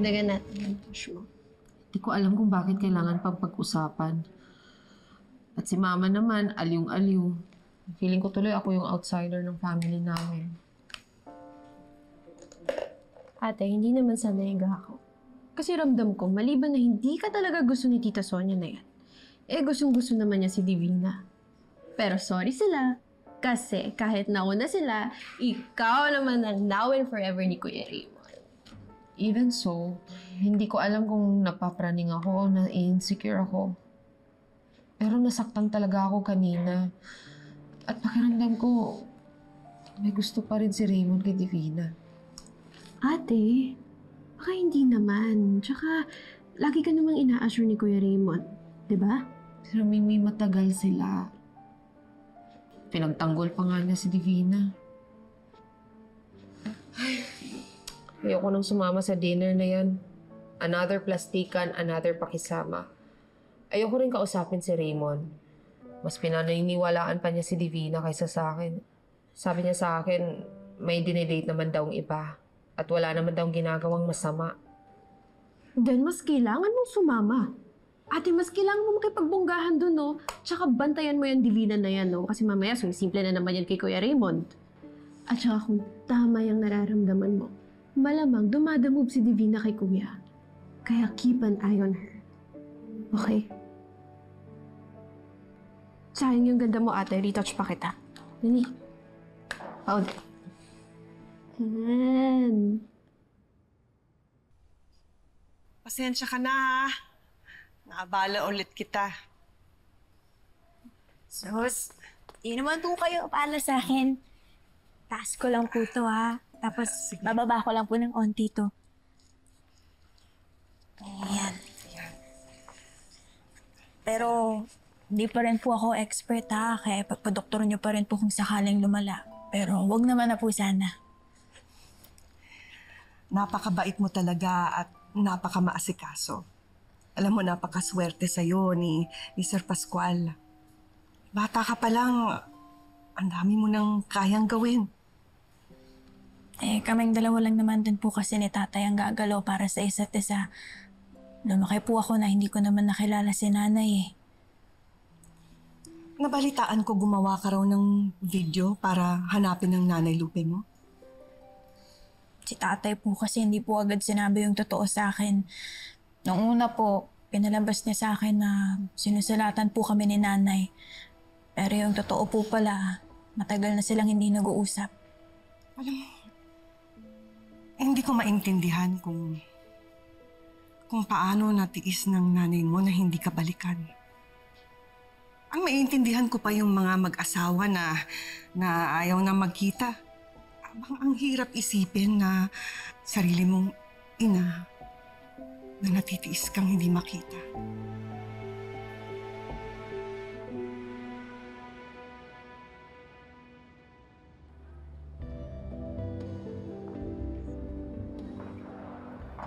dagdagan natin yung push mo. Hindi ko alam kung bakit kailangan pang pag-usapan. At si mama naman, aliw-aliw. Feeling ko tuloy ako yung outsider ng family namin. Ate, hindi naman sa nega ako. Kasi ramdam ko, maliban na hindi ka talaga gusto ni Tita Sonia na yan, eh gustong-gusto naman niya si Divina. Pero sorry sila. Kasi kahit nauna sila, ikaw naman ang now and forever ni Kuya Raymond. Even so, hindi ko alam kung napapraning ako o na-insecure ako. Pero nasaktan talaga ako kanina. At pakiramdam ko, may gusto pa rin si Raymond kay Divina. Ate, baka hindi naman. Tsaka, lagi ka namang ina-assure ni Kuya Raymond. Diba? Pero may matagal sila. Pinagtanggol pa nga niya si Divina. Ay, ayoko nang sumama sa dinner na yan. Another plastikan, another pakisama. Ayoko rin kausapin si Raymond. Mas pinaniniwalaan pa niya si Divina kaysa sa akin. Sabi niya sa akin, may dinedate naman daw ang iba. At wala naman daw ginagawang masama. Then, mas kailangan mong sumama. Ate, mas kailangan mo makipagbonggahan dun, no? Tsaka bantayan mo yung Divina na yan, no? Kasi mamaya, simple na naman yan kay Kuya Raymond. At tsaka kung tama yung nararamdaman mo, malamang dumadamove si Divina kay Kuya. Kaya keep an eye on her. Okay? Sayang yung ganda mo, ate. Retouch pa kita. Nani? Paul. Yan. Pasensya ka na, ha? Naabala ulit kita. Sus, di naman po kayo paala sa akin. Taas ko lang po to, ha? Tapos, bababa ko lang po ng onti to. Ayan. Pero, hindi pa rin po ako expert, ha? Kaya pagpadoktor niyo pa rin po kung sakaling lumala. Pero, wag naman na po sana. Napakabait mo talaga at napakamaasikaso. Alam mo, napakaswerte sa'yo ni Sir Pascual. Bata ka pa lang, ang dami mo nang kayang gawin. Eh, kaming dalawa lang naman din po kasi ni tatay ang gagalaw para sa isa't isa. Lumaki po ako na hindi ko naman nakilala si nanay eh. Nabalitaan ko gumawa ka raw ng video para hanapin ng nanay Lupe mo. Si tatay po kasi hindi po agad sinabi yung totoo sa akin. Noong una po, pinalabas niya sa akin na sinusulatan po kami ni nanay. Pero yung totoo po pala, matagal na silang hindi nag-uusap. Alam mo, hindi ko maintindihan kung paano natiis ng nanay mo na hindi ka balikan. Ang maintindihan ko pa yung mga mag-asawa na ayaw na magkita. Ang hirap isipin na sarili mong ina na natitiis kang hindi makita.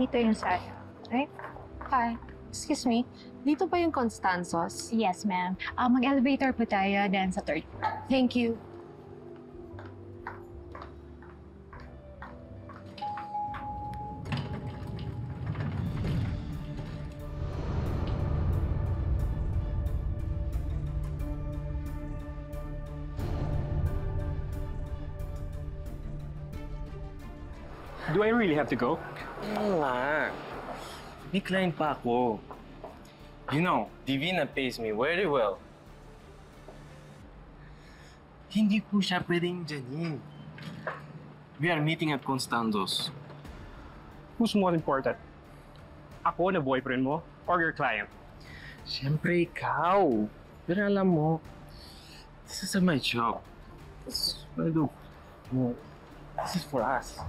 Dito yung saya. Right? Hi. Excuse me. Dito pa yung Constanzos? Yes, ma'am. Mag-elevator po tayo, then sa third floor. Thank you. Do I really have to go? Oo nga. May client pa ako. You know, Divina pays me very well. Hindi po siya pwedeng dyanin. We are meeting at Constanzo's. Who's more important? Ako na boyfriend mo or your client? Siyempre ikaw. Pero alam mo, this is my job. This is for us.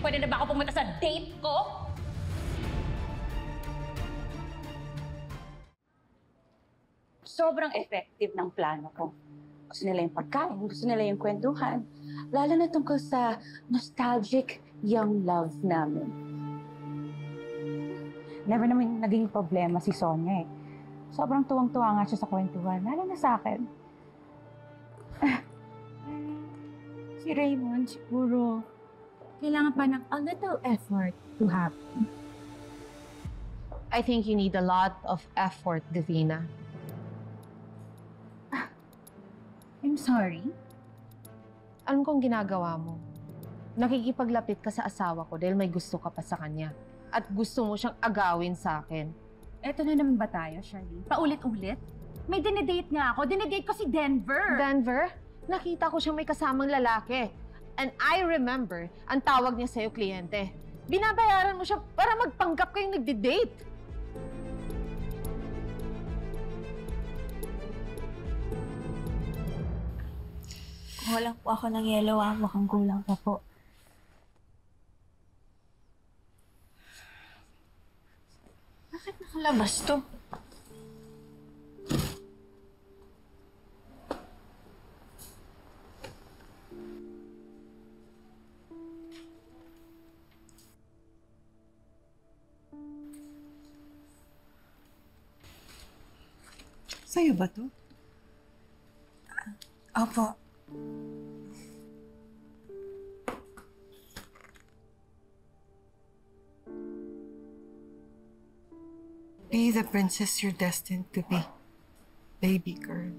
Pwede na ba ako pumunta sa date ko? Sobrang effective ng plano ko. Gusto nila yung pagkain, gusto nila yung kwentuhan. Lalo na tungkol sa nostalgic young love namin. Never naman naging problema si Sonia eh. Sobrang tuwang-tuwa nga siya sa kwentuhan, lalo na sa akin. Si Raymond siguro kailangan pa ng a little effort to happen. I think you need a lot of effort, Divina. I'm sorry. Alam kong ginagawa mo. Nakikipaglapit ka sa asawa ko dahil may gusto ka pa sa kanya. At gusto mo siyang agawin sa akin. Eto na naman ba tayo, Charlene? Paulit-ulit? May dinedate nga ako. Dinedate ko si Denver. Denver, nakita ko siyang may kasamang lalaki. And I remember, ang tawag niya sa'yo, kliyente. Binabayaran mo siya para magpanggap kayong nagde-date. Kung wala po ako ng yelo, mukhang kulang pa po. Bakit nakalabas to? Sa'yo ba to? Opo. Be the princess you're destined to be, baby girl.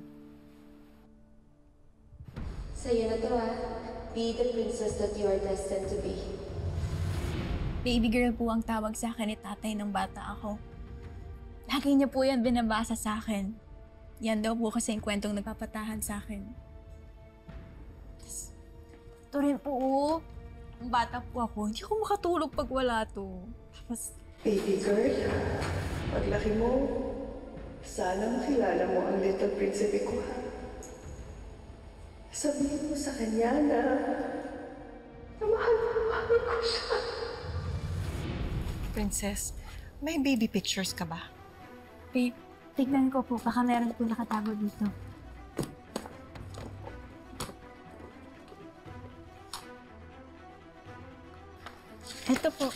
Sa'yo na to Be the princess that you are destined to be. Baby girl po ang tawag sa akin ni tatay ng bata ako. Lagi niya po yan binabasa sa akin. Yan daw po kasi yung kwentong nagpapatahan sa akin. Ito rin po, ang bata po ako, hindi ko makatulog pag wala to. Tapos, baby girl, paglaki mo, sana makilala mo ang little prinsipe ko, ha? Sabihin mo sa kanya na mahal ko siya. Princess, may baby pictures ka ba? babe, tignan ko po, baka meron po nakatago dito. Ito po.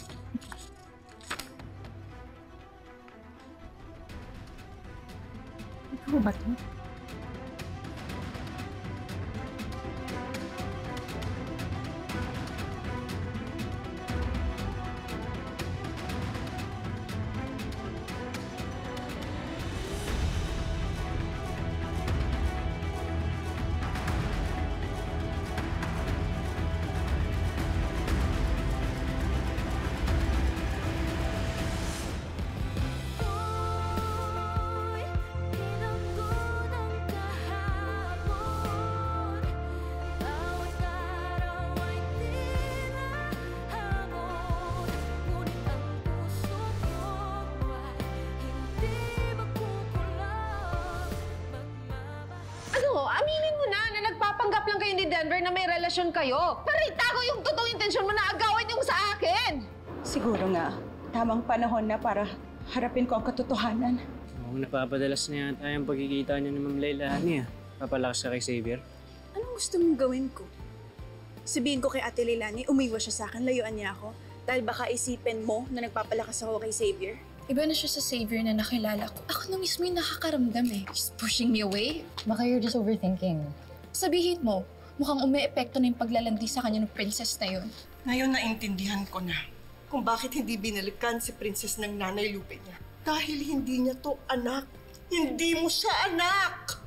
Ikaw ba ito? Aminin mo na nagpapanggap lang kayo ni Denver na may relasyon kayo. Pero itago yung totoong intensyon mo na agawan yung sa akin. Siguro nga, tamang panahon na para harapin ko ang katotohanan. Oo, napapadalas na yata yung pagkikita niyo ni Ma'am Leilani, ah. Papalakas ka kay Xavier. Anong gusto mong gawin ko? Sabihin ko kay Ate Leilani, umiwas siya sa akin, layuan niya ako. Dahil baka isipin mo na nagpapalakas ako kay Xavier. Iba na siya sa Xavier na nakilala ko. Ako na mismo yung nakakaramdam eh. She's pushing me away. Baka you're just overthinking. Sabihin mo, mukhang umi-epekto na yung paglalandi sa kanya ng princess na yun. Ngayon naintindihan ko na kung bakit hindi binalikan si Princess ng Nanay Lupe niya. Dahil hindi niya to anak. Hindi mo siya anak!